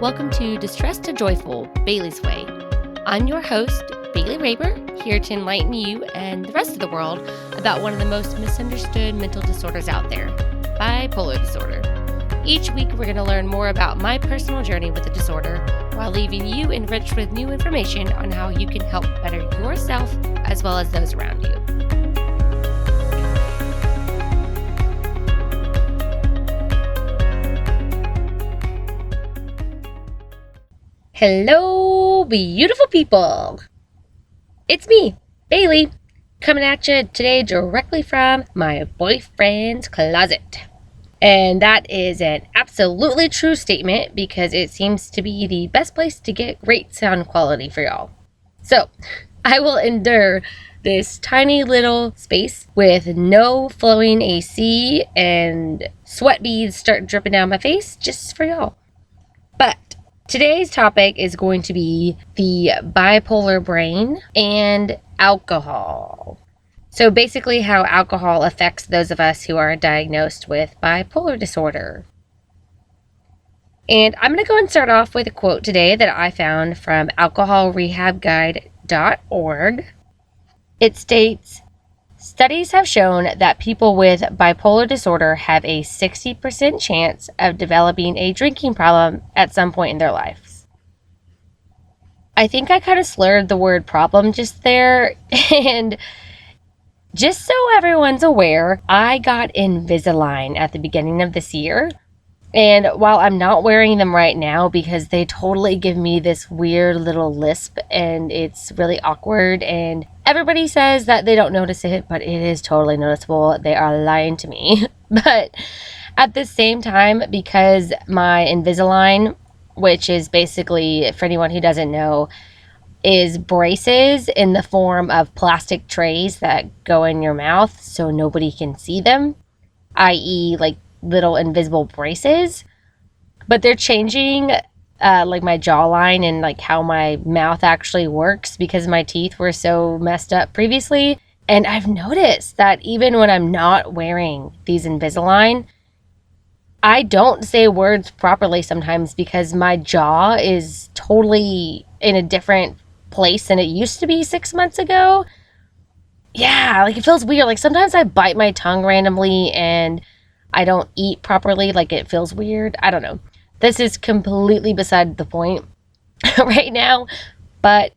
Welcome to Distress to Joyful, Bailey's Way. I'm your host, Bailey Reber, here to enlighten you and the rest of the world about one of the most misunderstood mental disorders out there, bipolar disorder. Each week, we're going to learn more about my personal journey with the disorder while leaving you enriched with new information on how you can help better yourself as well as those around you. Hello, beautiful people. It's me, Bailey, coming at you today directly from my boyfriend's closet. And that is an absolutely true statement because it seems to be the best place to get great sound quality for y'all. So I will endure this tiny little space with no flowing AC and sweat beads start dripping down my face just for y'all. But today's topic is going to be the bipolar brain and alcohol. So basically how alcohol affects those of us who are diagnosed with bipolar disorder. And I'm going to go and start off with a quote today that I found from alcoholrehabguide.org. It states, "Studies have shown that people with bipolar disorder have a 60% chance of developing a drinking problem at some point in their lives." I think I kind of slurred the word problem just there, and just so everyone's aware, I got Invisalign at the beginning of this year. And while I'm not wearing them right now because they totally give me this weird little lisp and it's really awkward, and everybody says that they don't notice it, but it is totally noticeable. They are lying to me. But at the same time, because my Invisalign, which is basically, for anyone who doesn't know, is braces in the form of plastic trays that go in your mouth so nobody can see them, i.e. like little invisible braces, but they're changing like my jawline and like how my mouth actually works because my teeth were so messed up previously. And I've noticed that even when I'm not wearing these Invisalign, I don't say words properly sometimes because my jaw is totally in a different place than it used to be 6 months ago. Yeah, like it feels weird. Like sometimes I bite my tongue randomly and I don't eat properly, like it feels weird. I don't know. This is completely beside the point right now. But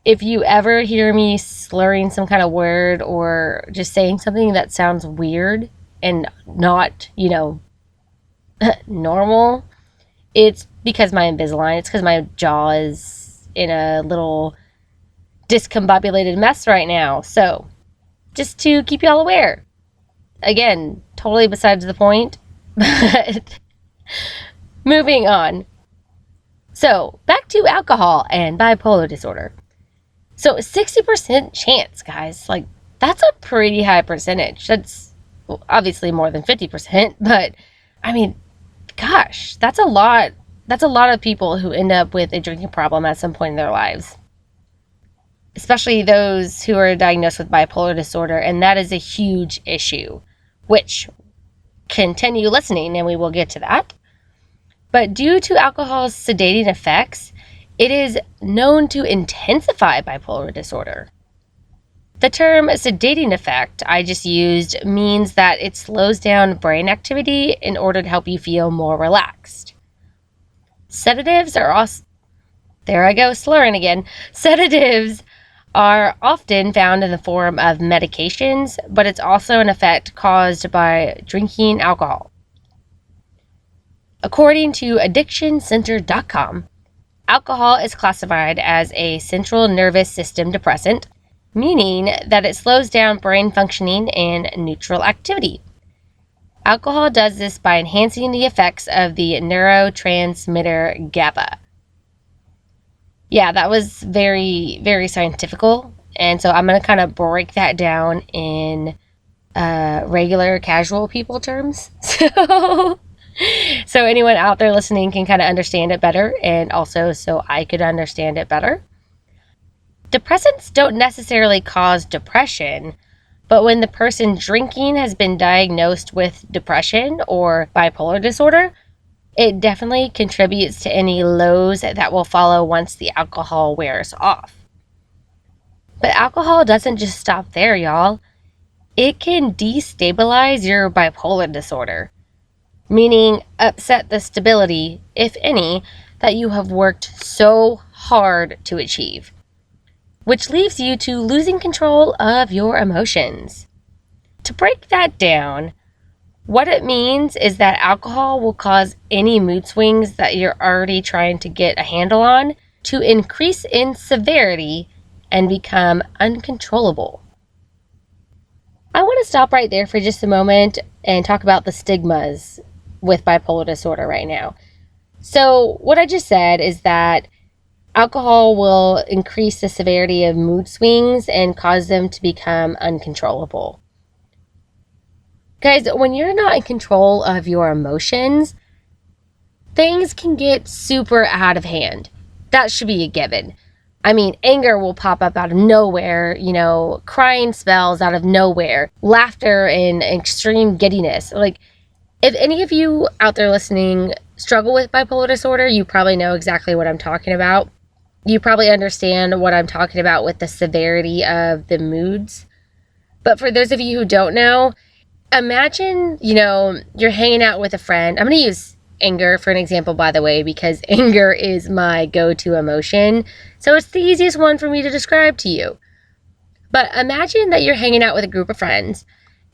if you ever hear me slurring some kind of word or just saying something that sounds weird and not, normal, it's because my Invisalign. It's because my jaw is in a little discombobulated mess right now. So just to keep y'all aware. Again, totally besides the point, but moving on. So, back to alcohol and bipolar disorder. So, 60% chance, guys. Like, that's a pretty high percentage. That's obviously more than 50%, but I mean, gosh, that's a lot. That's a lot of people who end up with a drinking problem at some point in their lives. Especially those who are diagnosed with bipolar disorder, and that is a huge issue, which continue listening and we will get to that. But due to alcohol's sedating effects, it is known to intensify bipolar disorder. The term sedating effect I just used means that it slows down brain activity in order to help you feel more relaxed. Sedatives are also, there I go slurring again, sedatives are often found in the form of medications, but it's also an effect caused by drinking alcohol. According to addictioncenter.com, alcohol is classified as a central nervous system depressant, meaning that it slows down brain functioning and neutral activity. Alcohol does this by enhancing the effects of the neurotransmitter GABA. Yeah, that was very, very scientifical. And so I'm going to kind of break that down in regular, casual people terms. So anyone out there listening can kind of understand it better, and also so I could understand it better. Depressants don't necessarily cause depression, but when the person drinking has been diagnosed with depression or bipolar disorder, it definitely contributes to any lows that will follow once the alcohol wears off. But alcohol doesn't just stop there, y'all. It can destabilize your bipolar disorder, meaning upset the stability, if any, that you have worked so hard to achieve, which leaves you to losing control of your emotions. To break that down, what it means is that alcohol will cause any mood swings that you're already trying to get a handle on to increase in severity and become uncontrollable. I want to stop right there for just a moment and talk about the stigmas with bipolar disorder right now. So, what I just said is that alcohol will increase the severity of mood swings and cause them to become uncontrollable. Guys, when you're not in control of your emotions, things can get super out of hand. That should be a given. I mean, anger will pop up out of nowhere, crying spells out of nowhere, laughter and extreme giddiness. Like, if any of you out there listening struggle with bipolar disorder, you probably know exactly what I'm talking about. You probably understand what I'm talking about with the severity of the moods. But for those of you who don't know, imagine, you're hanging out with a friend. I'm going to use anger for an example, by the way, because anger is my go-to emotion. So it's the easiest one for me to describe to you. But imagine that you're hanging out with a group of friends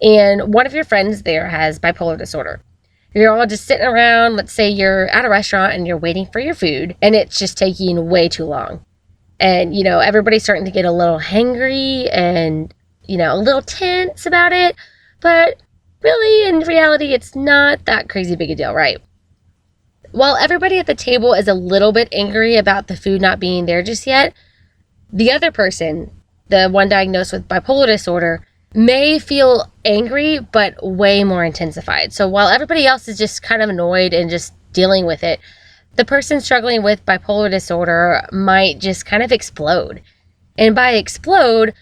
and one of your friends there has bipolar disorder. You're all just sitting around. Let's say you're at a restaurant and you're waiting for your food and it's just taking way too long. And, everybody's starting to get a little hangry and, a little tense about it. But really, in reality, it's not that crazy big a deal, right? While everybody at the table is a little bit angry about the food not being there just yet, the other person, the one diagnosed with bipolar disorder, may feel angry, but way more intensified. So while everybody else is just kind of annoyed and just dealing with it, the person struggling with bipolar disorder might just kind of explode. And by explode,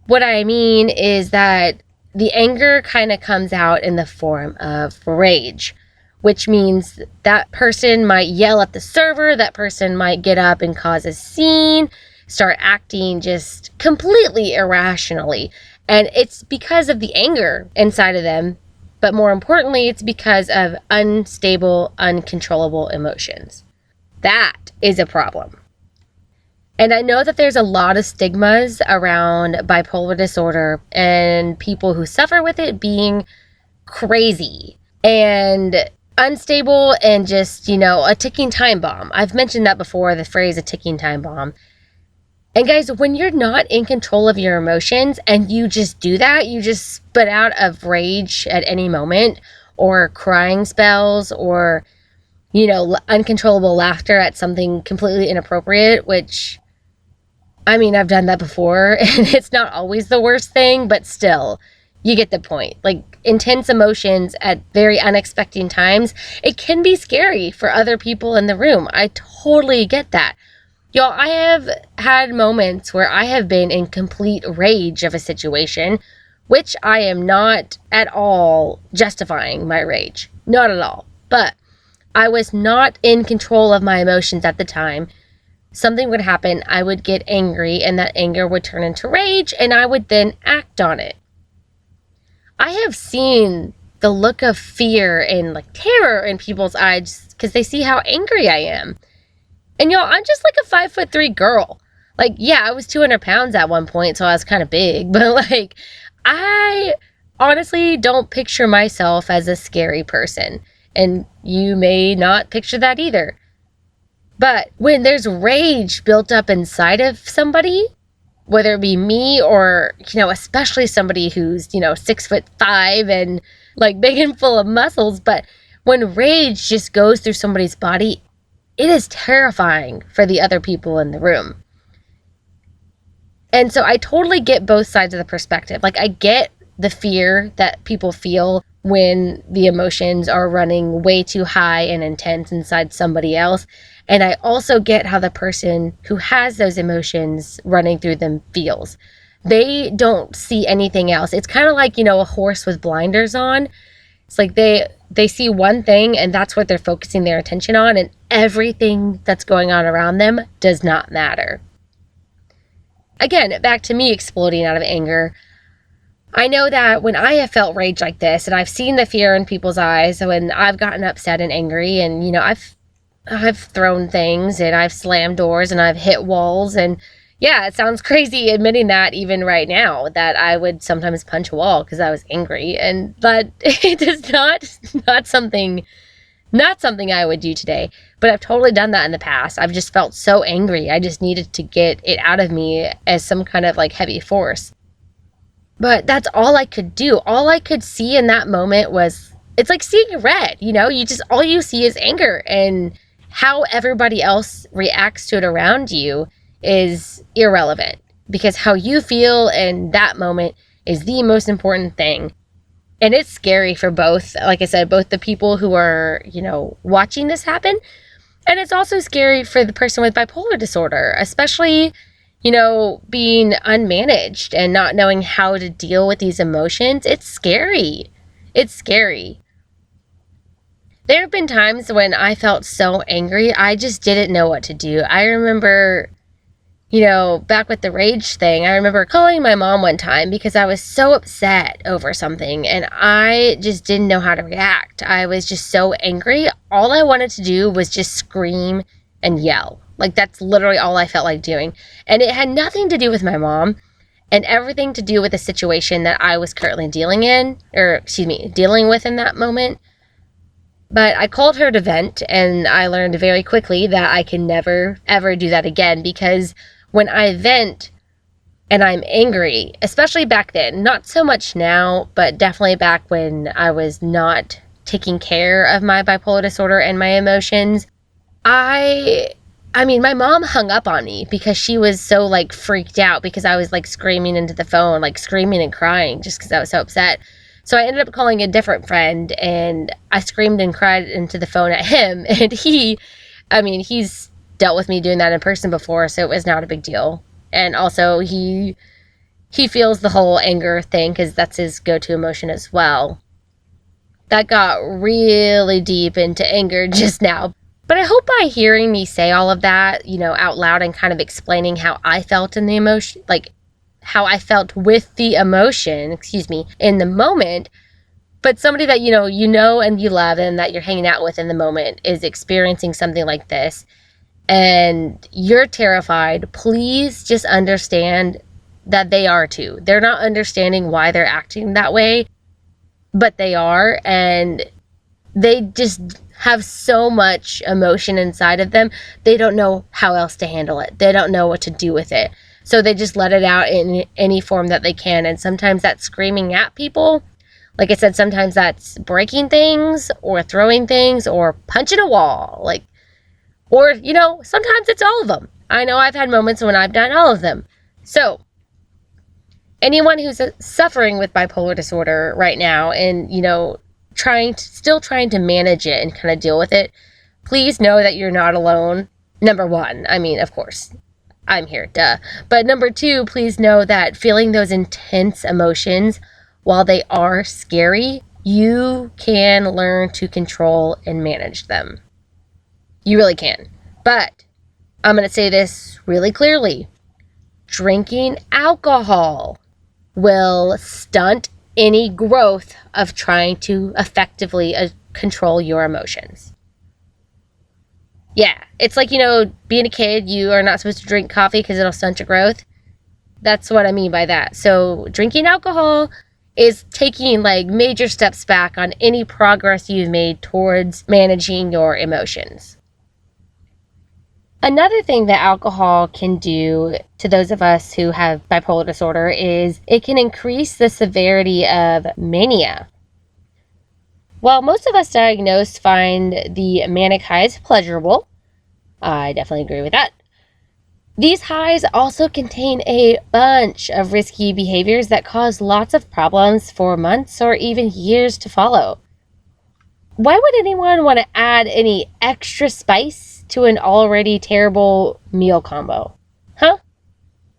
what I mean is that the anger kind of comes out in the form of rage, which means that person might yell at the server, that person might get up and cause a scene, start acting just completely irrationally. And it's because of the anger inside of them, but more importantly, it's because of unstable, uncontrollable emotions. That is a problem. And I know that there's a lot of stigmas around bipolar disorder and people who suffer with it being crazy and unstable and just, a ticking time bomb. I've mentioned that before, the phrase a ticking time bomb. And guys, when you're not in control of your emotions and you just do that, you just spit out of rage at any moment or crying spells or, uncontrollable laughter at something completely inappropriate, which, I've done that before and it's not always the worst thing, but still, you get the point. Like, intense emotions at very unexpected times, it can be scary for other people in the room. I totally get that. Y'all, I have had moments where I have been in complete rage of a situation, which I am not at all justifying my rage. Not at all. But I was not in control of my emotions at the time. Something would happen, I would get angry, and that anger would turn into rage, and I would then act on it. I have seen the look of fear and terror in people's eyes because they see how angry I am. And y'all, I'm just like a 5'3" girl. Yeah, I was 200 pounds at one point, so I was kind of big. But I honestly don't picture myself as a scary person. And you may not picture that either. But when there's rage built up inside of somebody, whether it be me or, especially somebody who's, 6'5" and big and full of muscles. But when rage just goes through somebody's body, it is terrifying for the other people in the room. And so I totally get both sides of the perspective. I get the fear that people feel when the emotions are running way too high and intense inside somebody else. And I also get how the person who has those emotions running through them feels. They don't see anything else. It's kind of like, a horse with blinders on. It's they see one thing and that's what they're focusing their attention on, and everything that's going on around them does not matter. Again, back to me exploding out of anger. I know that when I have felt rage like this, and I've seen the fear in people's eyes when I've gotten upset and angry, and, you know, I've thrown things, and I've slammed doors, and I've hit walls, and yeah, it sounds crazy admitting that even right now, that I would sometimes punch a wall because I was angry, but it is not something I would do today. But I've totally done that in the past. I've just felt so angry. I just needed to get it out of me as some kind of like heavy force. But that's all I could do. All I could see in that moment was, it's like seeing red, you know? All you see is anger, and how everybody else reacts to it around you is irrelevant, because how you feel in that moment is the most important thing. And it's scary for both, like I said, both the people who are, you know, watching this happen, and it's also scary for the person with bipolar disorder, especially, you know, being unmanaged and not knowing how to deal with these emotions. It's scary. It's scary. There have been times when I felt so angry, I just didn't know what to do. I remember, you know, back with the rage thing, I remember calling my mom one time because I was so upset over something and I just didn't know how to react. I was just so angry. All I wanted to do was just scream and yell. Like, that's literally all I felt like doing. And it had nothing to do with my mom and everything to do with the situation that I was currently dealing with in that moment. But I called her to vent, and I learned very quickly that I can never, ever do that again, because when I vent and I'm angry, especially back then, not so much now, but definitely back when I was not taking care of my bipolar disorder and my emotions, I mean, my mom hung up on me because she was so, like, freaked out because I was, like, screaming into the phone, like, screaming and crying just because I was so upset. So I ended up calling a different friend, and I screamed and cried into the phone at him, and he's dealt with me doing that in person before, so it was not a big deal. And also, he feels the whole anger thing because that's his go-to emotion as well. That got really deep into anger just now. But I hope by hearing me say all of that, you know, out loud and kind of explaining how I felt in the emotion, like how I felt with the emotion, in the moment, but somebody that, you know, and you love and that you're hanging out with in the moment is experiencing something like this and you're terrified, please just understand that they are too. They're not understanding why they're acting that way, but they are, and they just have so much emotion inside of them. They don't know how else to handle it. They don't know what to do with it. So they just let it out in any form that they can. And sometimes that's screaming at people. Like I said, sometimes that's breaking things or throwing things or punching a wall. Or, you know, sometimes it's all of them. I know I've had moments when I've done all of them. So anyone who's suffering with bipolar disorder right now and, you know, still trying to manage it and kind of deal with it, please know that you're not alone. Number one, I mean, of course, I'm here, duh. But number two, please know that feeling those intense emotions, while they are scary, you can learn to control and manage them. You really can. But I'm going to say this really clearly. Drinking alcohol will stunt any growth of trying to effectively control your emotions. Yeah, it's like, you know, being a kid, you are not supposed to drink coffee because it'll stunt your growth. That's what I mean by that. So drinking alcohol is taking like major steps back on any progress you've made towards managing your emotions. Another thing that alcohol can do to those of us who have bipolar disorder is it can increase the severity of mania. While most of us diagnosed find the manic highs pleasurable, I definitely agree with that. These highs also contain a bunch of risky behaviors that cause lots of problems for months or even years to follow. Why would anyone want to add any extra spice to an already terrible meal combo? Huh?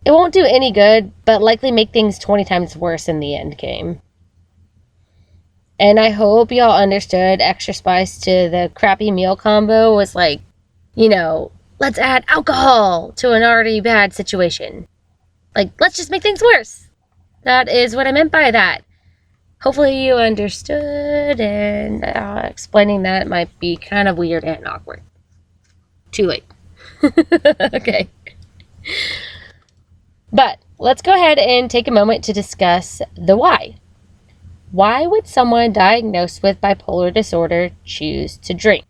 It won't do any good, but likely make things 20 times worse in the end game. And I hope y'all understood extra spice to the crappy meal combo was like, let's add alcohol to an already bad situation. Like, let's just make things worse. That is what I meant by that. Hopefully you understood, and explaining that might be kind of weird and awkward. Too late. Okay. But let's go ahead and take a moment to discuss the why. Why would someone diagnosed with bipolar disorder choose to drink?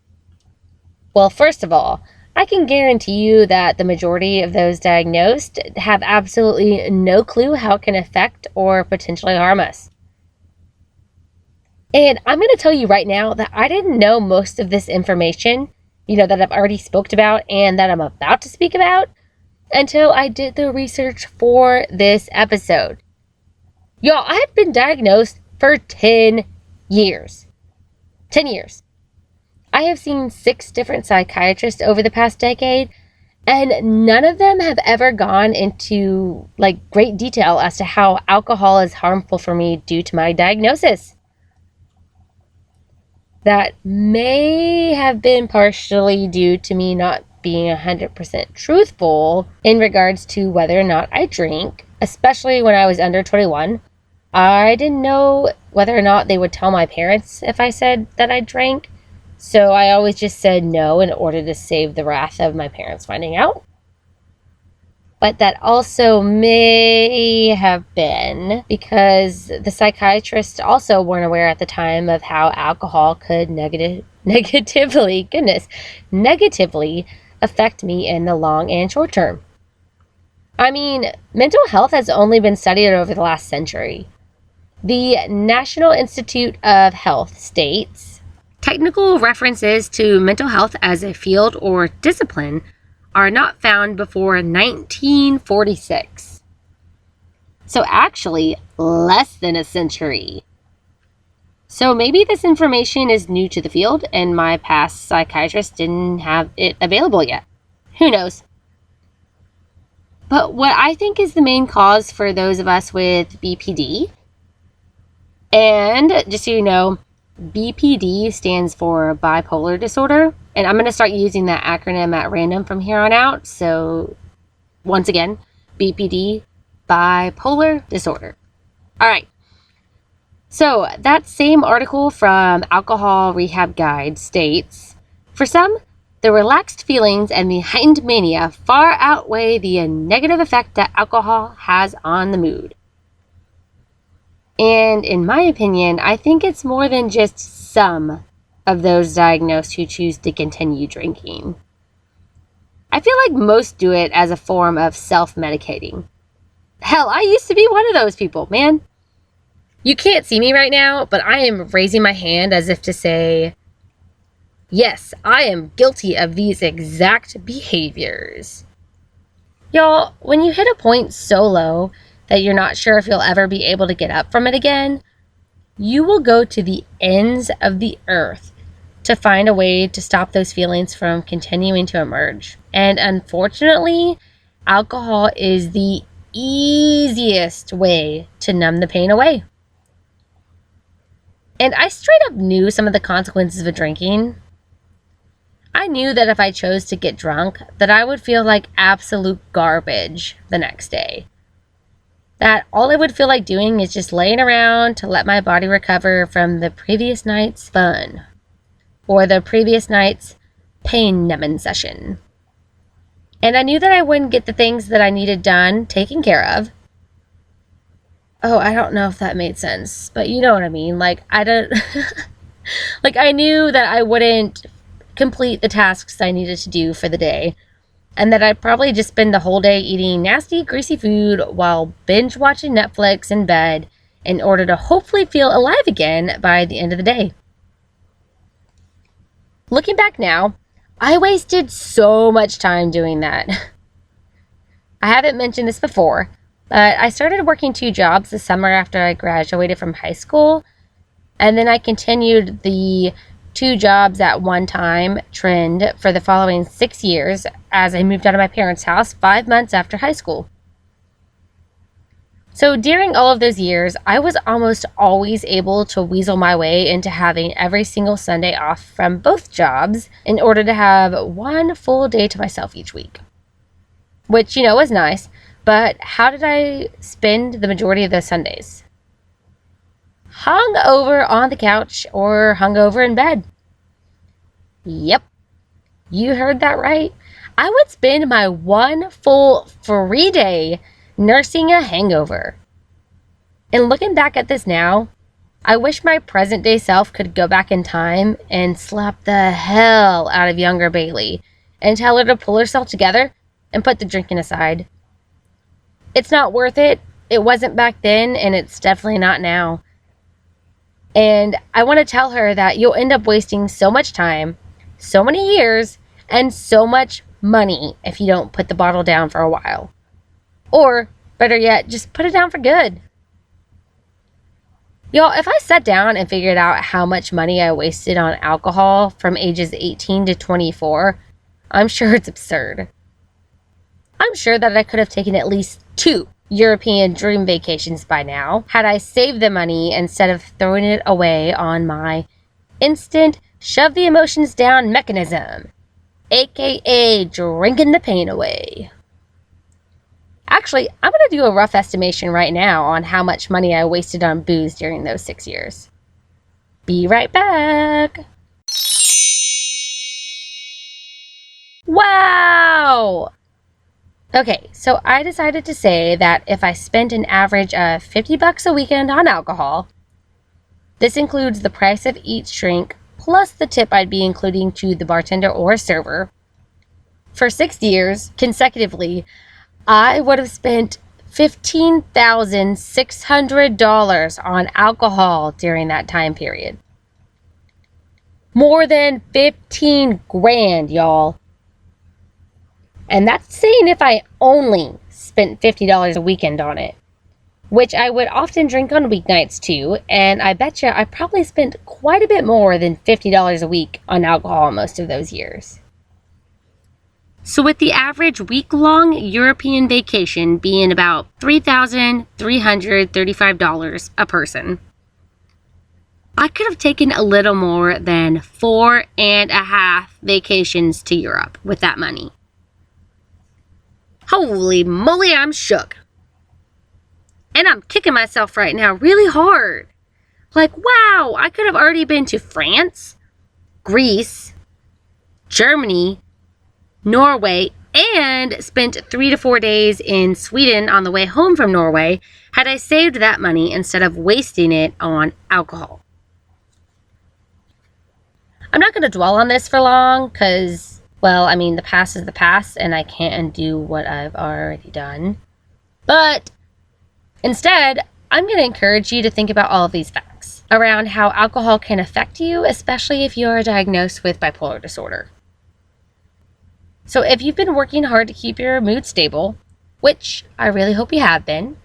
Well, first of all, I can guarantee you that the majority of those diagnosed have absolutely no clue how it can affect or potentially harm us. And I'm going to tell you right now that I didn't know most of this information, that I've already spoke about and that I'm about to speak about until I did the research for this episode. Y'all, I have been diagnosed for 10 years. 10 years. I have seen 6 different psychiatrists over the past decade, and none of them have ever gone into great detail as to how alcohol is harmful for me due to my diagnosis. That may have been partially due to me not being 100% truthful in regards to whether or not I drink, especially when I was under 21. I didn't know whether or not they would tell my parents if I said that I drank, so I always just said no in order to save the wrath of my parents finding out. But that also may have been because the psychiatrists also weren't aware at the time of how alcohol could negatively affect me in the long and short term. I mean, mental health has only been studied over the last century. The National Institute of Health states, technical references to mental health as a field or discipline are not found before 1946. So actually, less than a century. So maybe this information is new to the field and my past psychiatrist didn't have it available yet. Who knows? But what I think is the main cause for those of us with BPD, and just so you know, BPD stands for bipolar disorder, and I'm going to start using that acronym at random from here on out. So once again, BPD, bipolar disorder. All right. So that same article from Alcohol Rehab Guide states, for some, the relaxed feelings and the heightened mania far outweigh the negative effect that alcohol has on the mood. And in my opinion, I think it's more than just some of those diagnosed who choose to continue drinking. I feel like most do it as a form of self-medicating. Hell, I used to be one of those people, man. You can't see me right now, but I am raising my hand as if to say, yes, I am guilty of these exact behaviors. Y'all, when you hit a point so low that you're not sure if you'll ever be able to get up from it again, you will go to the ends of the earth to find a way to stop those feelings from continuing to emerge. And unfortunately, alcohol is the easiest way to numb the pain away. And I straight up knew some of the consequences of drinking. I knew that if I chose to get drunk, that I would feel like absolute garbage the next day. That all I would feel like doing is just laying around to let my body recover from the previous night's fun or the previous night's pain numbing session. And I knew that I wouldn't get the things that I needed done taken care of. Oh, I don't know if that made sense, but you know what I mean. I knew that I wouldn't complete the tasks I needed to do for the day, and that I'd probably just spend the whole day eating nasty, greasy food while binge watching Netflix in bed in order to hopefully feel alive again by the end of the day. Looking back now, I wasted so much time doing that. I haven't mentioned this before, but I started working 2 jobs the summer after I graduated from high school, and then I continued the 2 jobs at one time trend for the following 6 years as I moved out of my parents' house 5 months after high school. So during all of those years, I was almost always able to weasel my way into having every single Sunday off from both jobs in order to have one full day to myself each week. Which, was nice, but how did I spend the majority of those Sundays? Hung over on the couch or hung over in bed. Yep, you heard that right. I would spend my one full free day nursing a hangover. And looking back at this now, I wish my present day self could go back in time and slap the hell out of younger Bailey and tell her to pull herself together and put the drinking aside. It's not worth it. It wasn't back then, and it's definitely not now. And I want to tell her that you'll end up wasting so much time, so many years, and so much money if you don't put the bottle down for a while. Or, better yet, just put it down for good. Y'all, if I sat down and figured out how much money I wasted on alcohol from ages 18 to 24, I'm sure it's absurd. I'm sure that I could have taken at least 2 European dream vacations by now had I saved the money instead of throwing it away on my instant shove the emotions down mechanism, aka drinking the pain away. Actually, I'm going to do a rough estimation right now on how much money I wasted on booze during those 6 years. Be right back. Wow! Okay, so I decided to say that if I spent an average of $50 a weekend on alcohol, this includes the price of each drink plus the tip I'd be including to the bartender or server, for 6 years consecutively, I would have spent $15,600 on alcohol during that time period. More than 15 grand, y'all. And that's saying if I only spent $50 a weekend on it, which I would often drink on weeknights too, and I bet you I probably spent quite a bit more than $50 a week on alcohol most of those years. So with the average week-long European vacation being about $3,335 a person, I could have taken a little more than 4.5 vacations to Europe with that money. Holy moly, I'm shook. And I'm kicking myself right now really hard. Like, wow, I could have already been to France, Greece, Germany, Norway, and spent 3 to 4 days in Sweden on the way home from Norway had I saved that money instead of wasting it on alcohol. I'm not going to dwell on this for long because, the past is the past and I can't undo what I've already done. But instead, I'm going to encourage you to think about all of these facts around how alcohol can affect you, especially if you are diagnosed with bipolar disorder. So if you've been working hard to keep your mood stable, which I really hope you have been,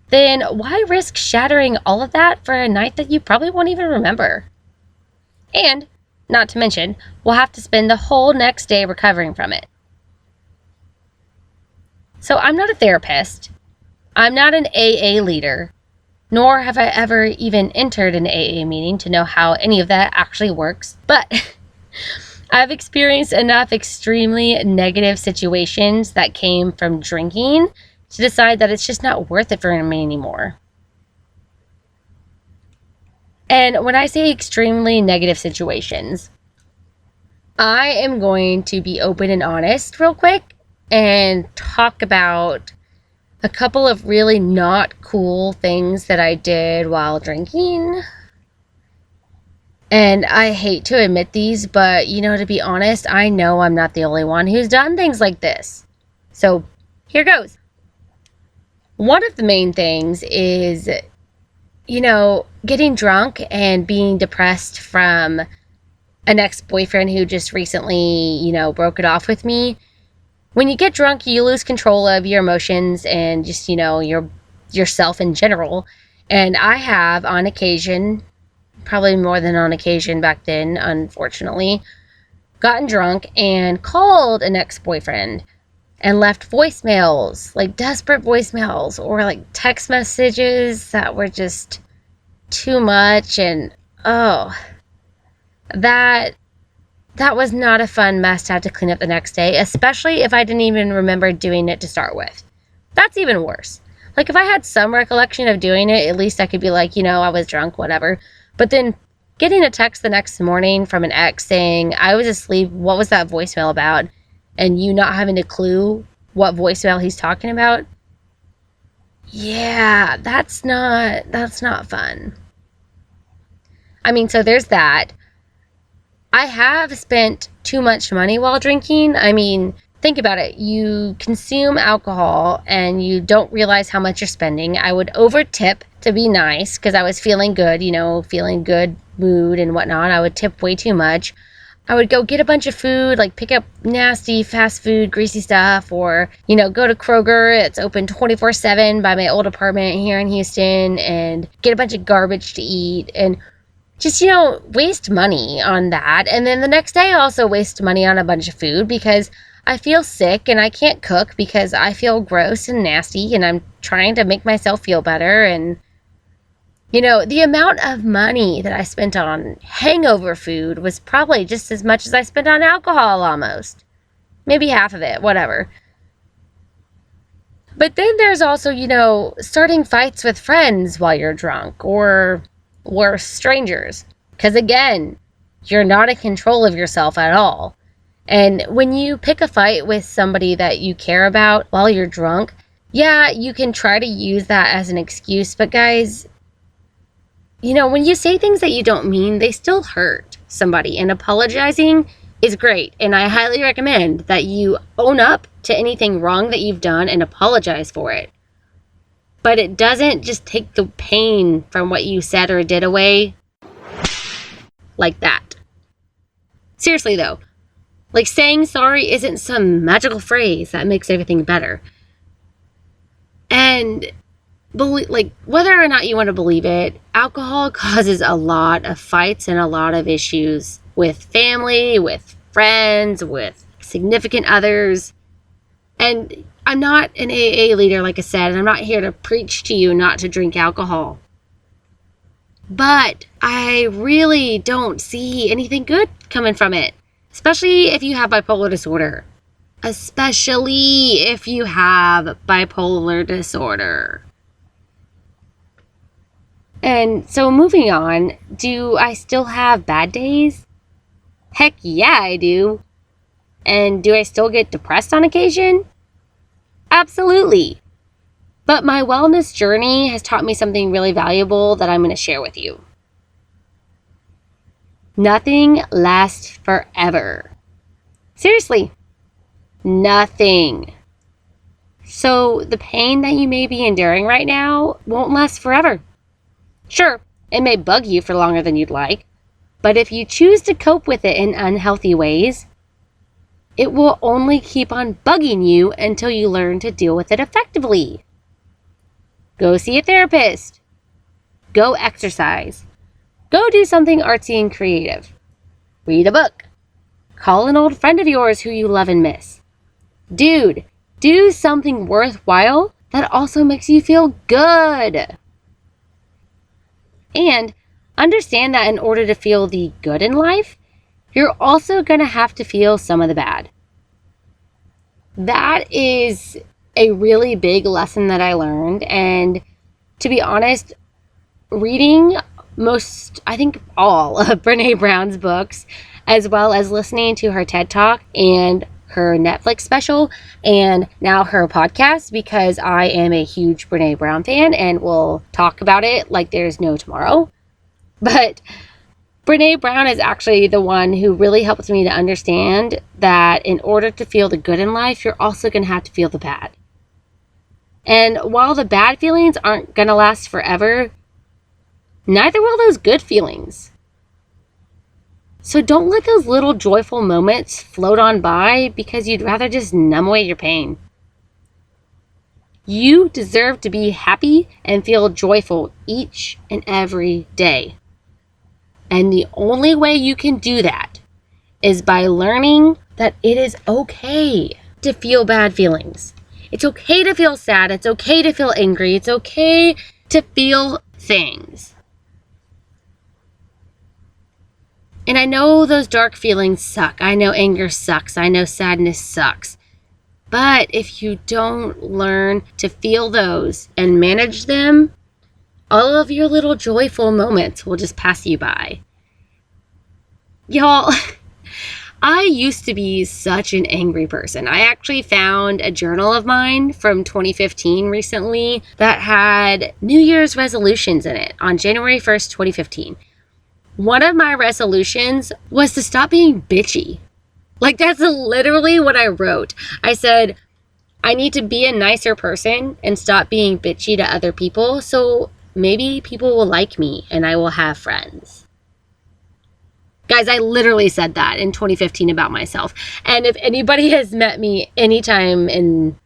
then why risk shattering all of that for a night that you probably won't even remember? And, not to mention, we'll have to spend the whole next day recovering from it. So I'm not a therapist. I'm not an AA leader, nor have I ever even entered an AA meeting to know how any of that actually works, but I've experienced enough extremely negative situations that came from drinking to decide that it's just not worth it for me anymore. And when I say extremely negative situations, I am going to be open and honest real quick and talk about a couple of really not cool things that I did while drinking. And I hate to admit these, but to be honest, I know I'm not the only one who's done things like this. So here goes. One of the main things is, getting drunk and being depressed from an ex-boyfriend who just recently, broke it off with me. When you get drunk, you lose control of your emotions and just, yourself in general. And I have, on occasion, probably more than on occasion back then, unfortunately, gotten drunk and called an ex-boyfriend and left voicemails, like desperate voicemails, or like text messages that were just too much. And oh, that was not a fun mess to have to clean up the next day, especially if I didn't even remember doing it to start with. That's even worse. Like, if I had some recollection of doing it, at least I could be like, I was drunk, whatever. But then getting a text the next morning from an ex saying, I was asleep, what was that voicemail about? And you not having a clue what voicemail he's talking about? Yeah, that's not fun. I mean, so there's that. I have spent too much money while drinking. I mean, think about it. You consume alcohol and you don't realize how much you're spending. I would over tip to be nice because I was feeling good, feeling good mood and whatnot. I would tip way too much. I would go get a bunch of food, like pick up nasty fast food, greasy stuff, or, go to Kroger. It's open 24/7 by my old apartment here in Houston, and get a bunch of garbage to eat and just, waste money on that. And then the next day I also waste money on a bunch of food because I feel sick and I can't cook because I feel gross and nasty and I'm trying to make myself feel better. And, the amount of money that I spent on hangover food was probably just as much as I spent on alcohol almost. Maybe half of it, whatever. But then there's also, starting fights with friends while you're drunk or strangers. Because again, you're not in control of yourself at all. And when you pick a fight with somebody that you care about while you're drunk, yeah, you can try to use that as an excuse. But guys, when you say things that you don't mean, they still hurt somebody. And apologizing is great. And I highly recommend that you own up to anything wrong that you've done and apologize for it. But it doesn't just take the pain from what you said or did away like that. Seriously though, like saying sorry isn't some magical phrase that makes everything better. And whether or not you want to believe it, alcohol causes a lot of fights and a lot of issues with family, with friends, with significant others. And I'm not an AA leader, like I said, and I'm not here to preach to you not to drink alcohol. But I really don't see anything good coming from it, especially if you have bipolar disorder. Especially if you have bipolar disorder. And so moving on, do I still have bad days? Heck yeah, I do. And do I still get depressed on occasion? Absolutely. But my wellness journey has taught me something really valuable that I'm going to share with you. Nothing lasts forever. Seriously, nothing. So the pain that you may be enduring right now won't last forever. Sure, it may bug you for longer than you'd like, but if you choose to cope with it in unhealthy ways, it will only keep on bugging you until you learn to deal with it effectively. Go see a therapist. Go exercise. Go do something artsy and creative. Read a book. Call an old friend of yours who you love and miss. Dude, do something worthwhile that also makes you feel good. And understand that in order to feel the good in life, you're also going to have to feel some of the bad. That is a really big lesson that I learned. And to be honest, reading I think all of Brene Brown's books, as well as listening to her TED Talk and her Netflix special, and now her podcast, because I am a huge Brene Brown fan and will talk about it like there's no tomorrow. But Brene Brown is actually the one who really helps me to understand that in order to feel the good in life, you're also going to have to feel the bad. And while the bad feelings aren't going to last forever, neither will those good feelings. So don't let those little joyful moments float on by because you'd rather just numb away your pain. You deserve to be happy and feel joyful each and every day. And the only way you can do that is by learning that it is okay to feel bad feelings. It's okay to feel sad. It's okay to feel angry. It's okay to feel things. And I know those dark feelings suck. I know anger sucks. I know sadness sucks. But if you don't learn to feel those and manage them, all of your little joyful moments will just pass you by. Y'all, I used to be such an angry person. I actually found a journal of mine from 2015 recently that had New Year's resolutions in it on January 1st, 2015. One of my resolutions was to stop being bitchy. Like, that's literally what I wrote. I said, I need to be a nicer person and stop being bitchy to other people, so maybe people will like me and I will have friends. Guys, I literally said that in 2015 about myself. And if anybody has met me anytime in,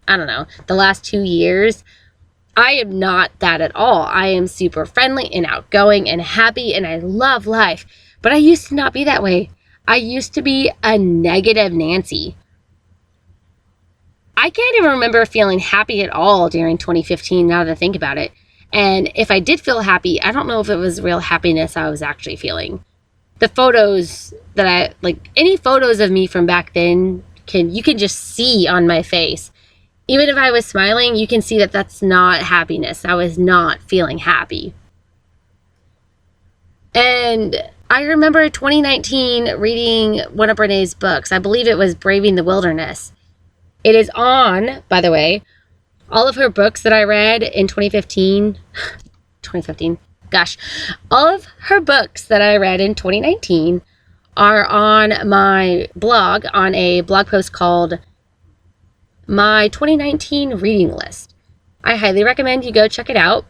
I don't know, the last 2 years, I am not that at all. I am super friendly and outgoing and happy and I love life. But I used to not be that way. I used to be a negative Nancy. I can't even remember feeling happy at all during 2015 now that I think about it. And if I did feel happy, I don't know if it was real happiness I was actually feeling. The photos that any photos of me from back then, you can just see on my face. Even if I was smiling, you can see that that's not happiness. I was not feeling happy. And I remember 2019 reading one of Brené's books. I believe it was Braving the Wilderness. It is on, by the way, all of her books that I read in 2015, all of her books that I read in 2019 are on my blog, on a blog post called My 2019 Reading List. I highly recommend you go check it out.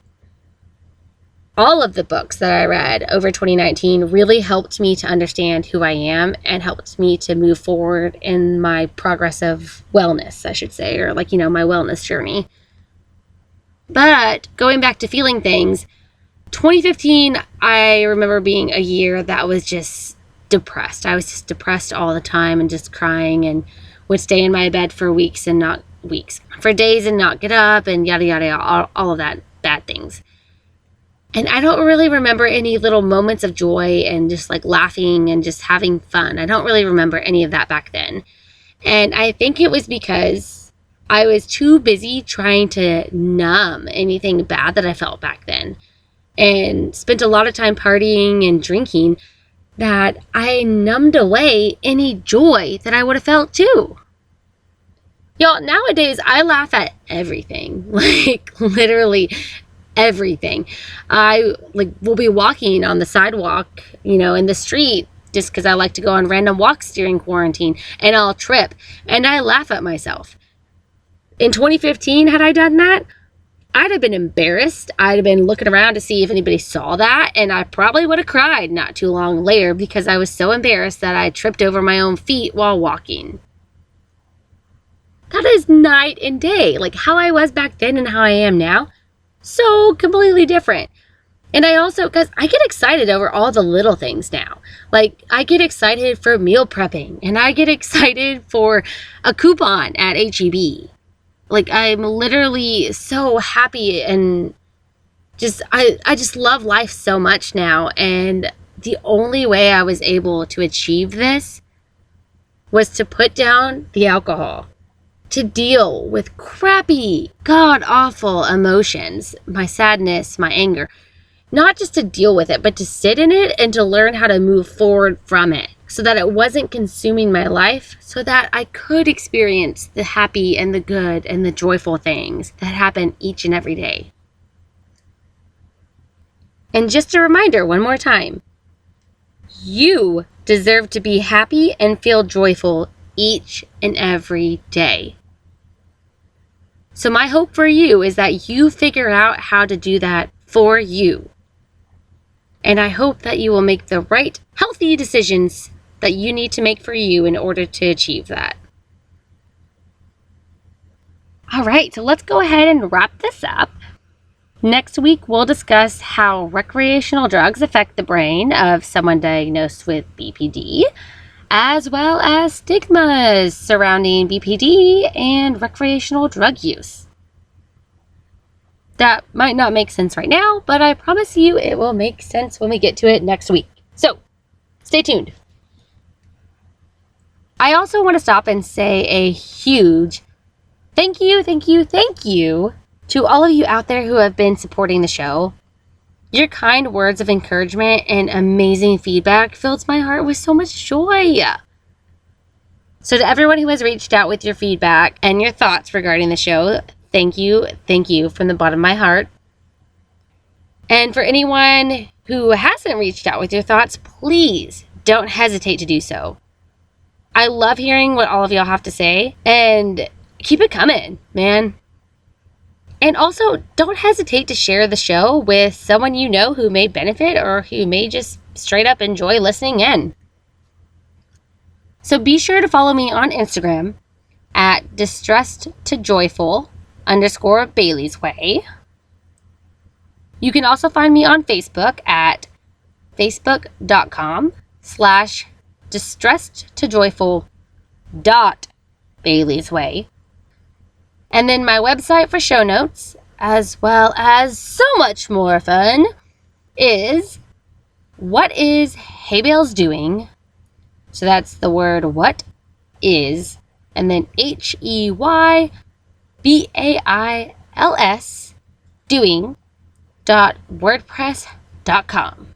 All of the books that I read over 2019 really helped me to understand who I am and helped me to move forward in my progressive wellness, I should say, or my wellness journey. But going back to feeling things, 2015, I remember being a year that was just depressed. I was just depressed all the time and just crying and would stay in my bed for for days and not get up and yada, yada, all of that bad things. And I don't really remember any little moments of joy and just laughing and just having fun. I don't really remember any of that back then. And I think it was because I was too busy trying to numb anything bad that I felt back then. And spent a lot of time partying and drinking that I numbed away any joy that I would have felt too. Y'all, nowadays I laugh at everything, literally everything. I will be walking on the sidewalk, in the street, just because I like to go on random walks during quarantine, and I'll trip and I laugh at myself. In 2015, had I done that, I'd have been embarrassed. I'd have been looking around to see if anybody saw that, and I probably would have cried not too long later because I was so embarrassed that I tripped over my own feet while walking. That is night and day. How I was back then and how I am now, so completely different. And I also, because I get excited over all the little things now. I get excited for meal prepping, and I get excited for a coupon at H-E-B. I'm literally so happy and I just love life so much now. And the only way I was able to achieve this was to put down the alcohol, to deal with crappy, god-awful emotions, my sadness, my anger. Not just to deal with it, but to sit in it and to learn how to move forward from it so that it wasn't consuming my life, so that I could experience the happy and the good and the joyful things that happen each and every day. And just a reminder one more time, you deserve to be happy and feel joyful each and every day. So my hope for you is that you figure out how to do that for you. And I hope that you will make the right, healthy decisions that you need to make for you in order to achieve that. All right, so let's go ahead and wrap this up. Next week, we'll discuss how recreational drugs affect the brain of someone diagnosed with BPD, as well as stigmas surrounding BPD and recreational drug use. That might not make sense right now, but I promise you it will make sense when we get to it next week. So, stay tuned. I also want to stop and say a huge thank you to all of you out there who have been supporting the show. Your kind words of encouragement and amazing feedback fills my heart with so much joy. So to everyone who has reached out with your feedback and your thoughts regarding the show, thank you from the bottom of my heart. And for anyone who hasn't reached out with your thoughts, please don't hesitate to do so. I love hearing what all of y'all have to say, and keep it coming, man. And also, don't hesitate to share the show with someone you know who may benefit or who may just straight up enjoy listening in. So be sure to follow me on Instagram at distressedtojoyful_Bailey's Way. You can also find me on Facebook at facebook.com/distressedtojoyful.Bailey's Way. And then my website for show notes, as well as so much more fun, is What Is Hey Bales Doing? So that's the word what is, and then HEYBAILS doing.wordpress.com.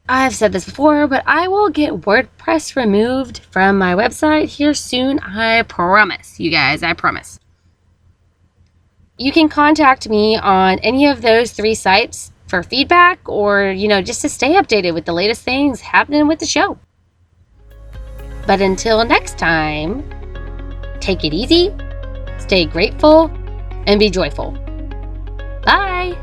I've said this before, but I will get WordPress removed from my website here soon. I promise, you guys, I promise. You can contact me on any of those 3 sites for feedback or, just to stay updated with the latest things happening with the show. But until next time, take it easy, stay grateful, and be joyful. Bye!